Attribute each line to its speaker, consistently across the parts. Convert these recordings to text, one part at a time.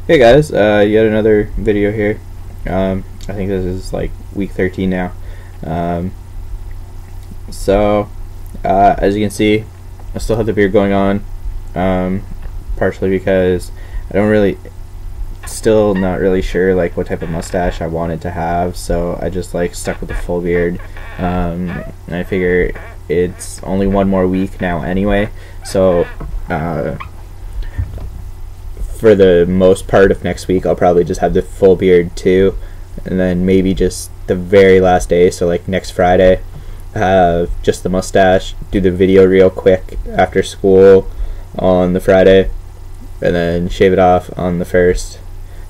Speaker 1: Hey guys, yet another video here. I think this is like week 13 now. Um, as you can see, I still have the beard going on, partially because I don't really, still not really sure like what type of mustache I wanted to have, so I just like stuck with the full beard. And I figure it's only one more week now anyway, so for the most part of next week I'll probably just have the full beard too, and then maybe just the very last day, so like next Friday, have just the mustache, do the video real quick after school on the Friday, and then shave it off on the first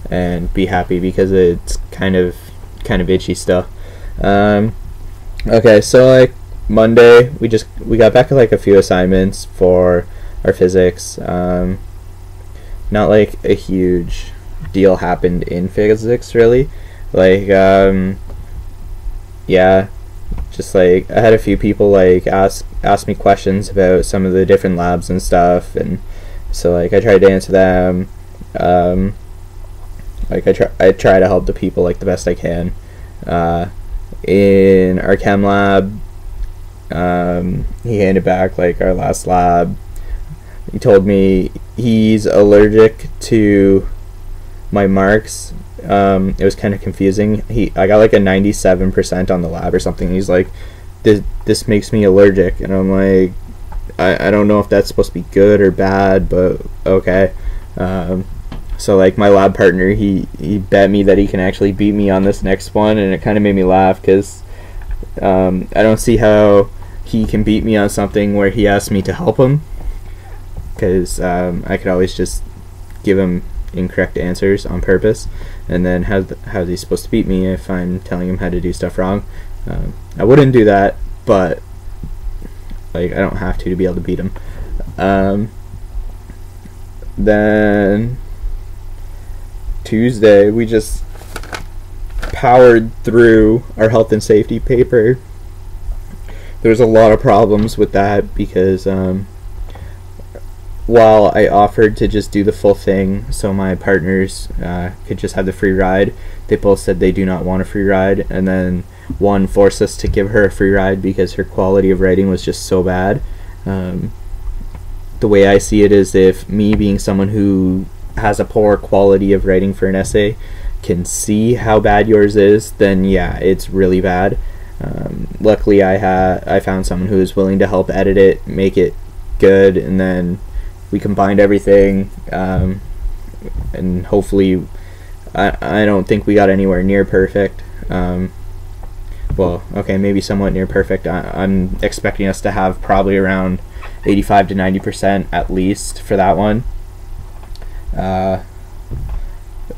Speaker 1: and be happy because it's kind of itchy still. Okay, so like Monday we got back like a few assignments for our physics. Not like a huge deal happened in physics really, like yeah, just like I had a few people like ask me questions about some of the different labs and stuff, and so like I tried to answer them. Like I try to help the people like the best I can. In our chem lab, he handed back like our last lab. He told me he's allergic to my marks. It was kind of confusing. I got like a 97% on the lab or something. He's like, this makes me allergic, and I'm like, I don't know if that's supposed to be good or bad, but okay. So like my lab partner, he bet me that he can actually beat me on this next one, and it kind of made me laugh because I don't see how he can beat me on something where he asked me to help him, because I could always just give him incorrect answers on purpose, and then how's he supposed to beat me if I'm telling him how to do stuff wrong? I wouldn't do that, but like I don't have to be able to beat him. Then Tuesday we just powered through our health and safety paper. There was a lot of problems with that because while I offered to just do the full thing so my partners could just have the free ride, they both said they do not want a free ride, and then one forced us to give her a free ride because her quality of writing was just so bad. The way I see it is, if me, being someone who has a poor quality of writing for an essay, can see how bad yours is, then yeah, it's really bad. Luckily I found someone who was willing to help edit it, make it good, and then we combined everything, and hopefully I don't think we got anywhere near perfect. Well, okay, maybe somewhat near perfect. I'm expecting us to have probably around 85 to 90% at least for that one.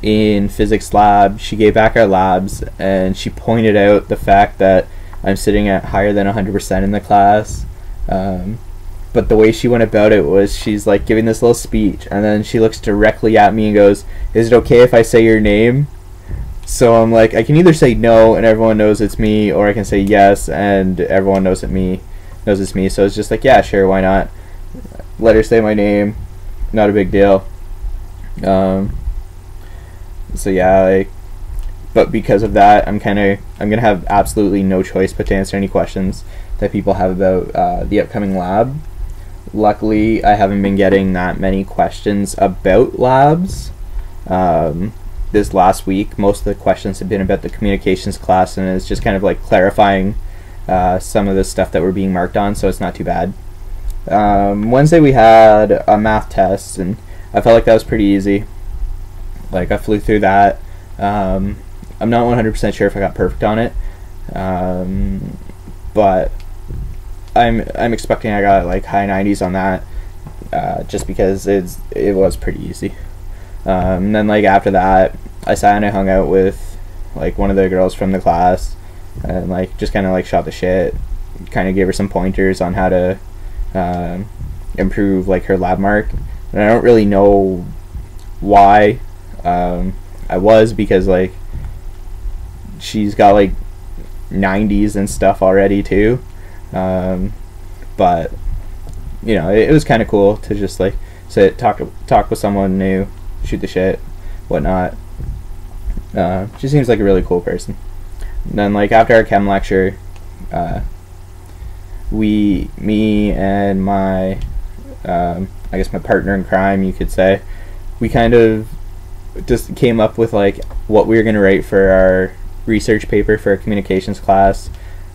Speaker 1: In physics lab, she gave back our labs, and she pointed out the fact that I'm sitting at higher than 100% in the class. But the way she went about it was, she's like giving this little speech, and then she looks directly at me and goes, "Is it okay if I say your name?" So I'm like, I can either say no and everyone knows it's me, or I can say yes and everyone knows it's me. So it's just like, yeah, sure, why not? Let her say my name, not a big deal. So yeah, like, but because of that, I'm gonna have absolutely no choice but to answer any questions that people have about the upcoming lab. Luckily, I haven't been getting that many questions about labs. This last week, most of the questions have been about the communications class, and it's just kind of like clarifying some of the stuff that we're being marked on, so it's not too bad. Wednesday we had a math test, and I felt like that was pretty easy. Like, I flew through that. I'm not 100% sure if I got perfect on it, but I'm expecting I got like high 90s on that, just because it was pretty easy. And then like after that, I sat and I hung out with like one of the girls from the class, and like just kind of like shot the shit, kind of gave her some pointers on how to improve like her lab mark. And I don't really know why because like she's got like 90s and stuff already too, but you know, it was kind of cool to just like talk with someone new, shoot the shit. whatnot. She seems like a really cool person. And then like after our chem lecture, me and my I guess my partner in crime, you could say, we kind of just came up with like what we were going to write for our research paper for our communications class.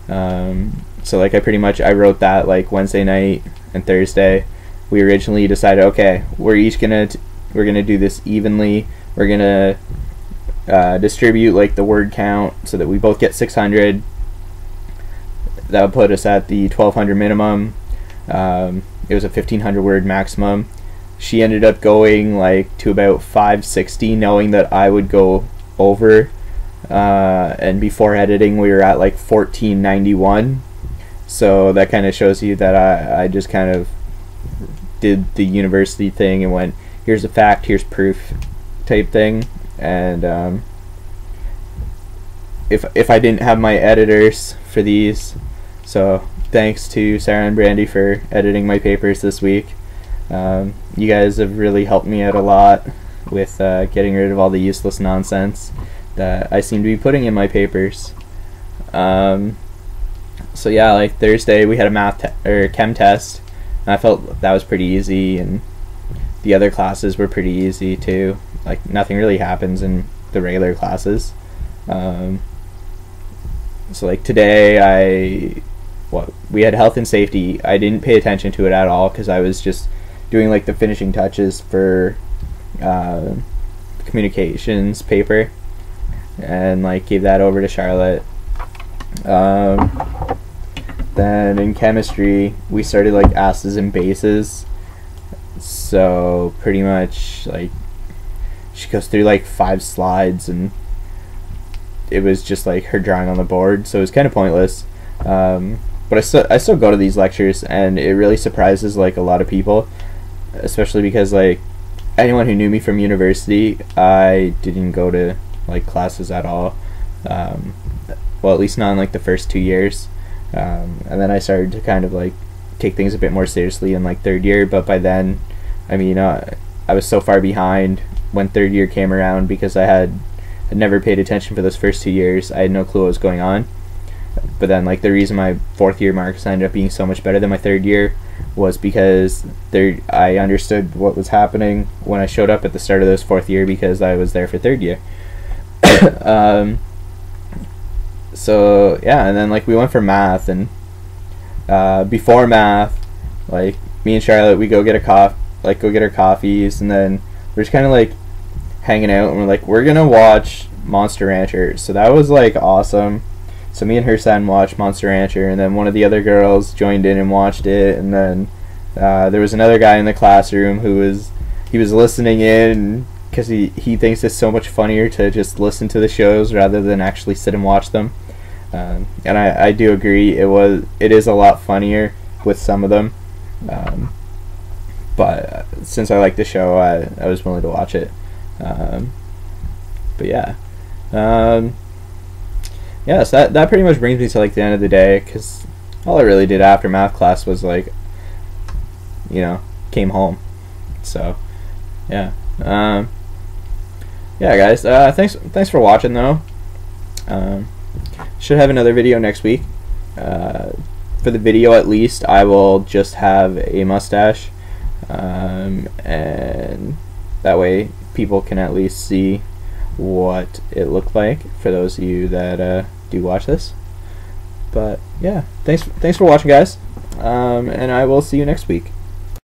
Speaker 1: So like I wrote that like Wednesday night and Thursday. We originally decided, okay, we're gonna do this evenly. We're gonna distribute like the word count so that we both get 600. That would put us at the 1200 minimum. It was a 1500 word maximum. She ended up going like to about 560, knowing that I would go over. And before editing, we were at like 1491. So that kind of shows you that I just kind of did the university thing and went, here's a fact, here's proof type thing. And if I didn't have my editors for these, so thanks to Sarah and Brandy for editing my papers this week. You guys have really helped me out a lot with getting rid of all the useless nonsense that I seem to be putting in my papers. So yeah, like Thursday we had a chem test. I felt that was pretty easy, and the other classes were pretty easy too. Like nothing really happens in the regular classes. So like today we had health and safety. I didn't pay attention to it at all because I was just doing like the finishing touches for communications paper, and like gave that over to Charlotte. Then in chemistry we started like acids and bases, so pretty much like she goes through like 5 slides and it was just like her drawing on the board, so it was kind of pointless. But I still go to these lectures, and it really surprises like a lot of people, especially because like anyone who knew me from university, I didn't go to like classes at all. Well, at least not in like the first 2 years. And then I started to kind of like take things a bit more seriously in like 3rd year, but by then, I mean, I was so far behind when 3rd year came around because I had never paid attention for those first 2 years. I had no clue what was going on. But then like the reason my 4th year marks ended up being so much better than my 3rd year was because I understood what was happening when I showed up at the start of this 4th year because I was there for 3rd year. So yeah, and then like we went for math, and before math, like me and Charlotte, we go get our coffees, and then we're just kind of like hanging out, and we're like, we're gonna watch Monster Rancher. So that was like awesome. So me and her son watched Monster Rancher, and then one of the other girls joined in and watched it, and then there was another guy in the classroom who was listening in because he thinks it's so much funnier to just listen to the shows rather than actually sit and watch them. And I do agree, it is a lot funnier with some of them, but since I like the show, I was willing to watch it. But yeah, yeah, so that pretty much brings me to like the end of the day, because all I really did after math class was like, you know, came home. So yeah, yeah guys, thanks for watching though. Should have another video next week. For the video at least, I will just have a mustache, and that way people can at least see what it looked like for those of you that do watch this. But yeah, thanks for watching guys, and I will see you next week.